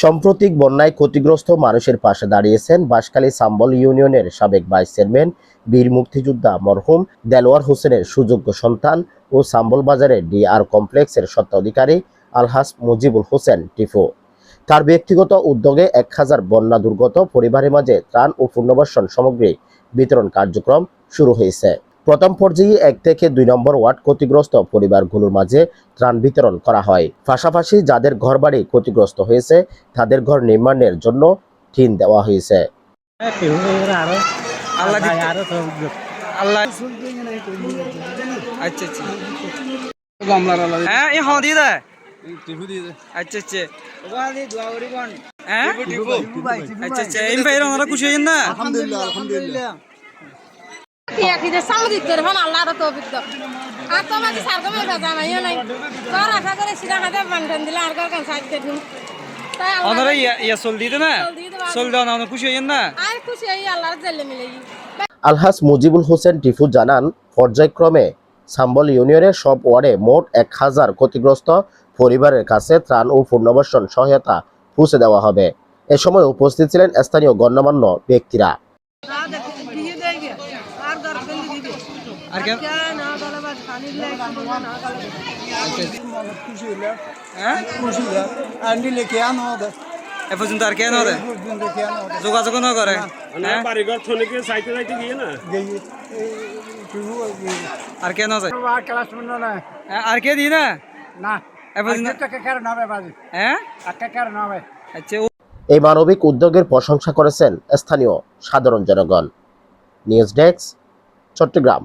সাম্প্রতিক বন্যায় ক্ষতিগ্রস্ত মানুষের পাশে দাঁড়িয়েছেন বাঁশখালী সাম্বল ইউনিয়নের সাবেক ভাইস চেয়ারম্যান বীর মুক্তিযোদ্ধা মরহুম দেলোয়ার হোসেনের সুযোগ্য সন্তান ও সাম্বল বাজারের ডিআর কমপ্লেক্সের স্বত্বাধিকারী আলহাজ মুজিবুল হোসেন টিফু। তার ব্যক্তিগত উদ্যোগে 1000 বন্যা দুর্গত পরিবারের মাঝে ত্রাণ ও পুনর্বাসন সামগ্রী বিতরণ কার্যক্রম শুরু হয়েছে। প্রথম পর্যায়ে 1 থেকে 2 নম্বর ওয়ার্ড ক্ষতিগ্রস্ত পরিবারগুলোর মাঝে ত্রাণ বিতরণ করা হয়। পাশাপাশি যাদের ঘরবাড়ি ক্ষতিগ্রস্ত হয়েছে তাদের ঘর নির্মাণের জন্য ঋণ দেওয়া হয়েছে। আলহাজ মুজিবুল হোসেন টিফু জানান, পর্যায়ক্রমে সাম্বল ইউনিয়নের সব ওয়ার্ডে মোট 1000 ক্ষতিগ্রস্ত পরিবারের কাছে ত্রাণ ও পুনর্বাসন সহায়তা পৌঁছে দেওয়া হবে। এ সময় উপস্থিত ছিলেন স্থানীয় গণ্যমান্য ব্যক্তিরা। যোগাযোগ না করে আর কেন আর কে দি না এই মানবিক উদ্যোগের প্রশংসা করেছেন স্থানীয় সাধারণ জনগণ। News desk, Chittagong.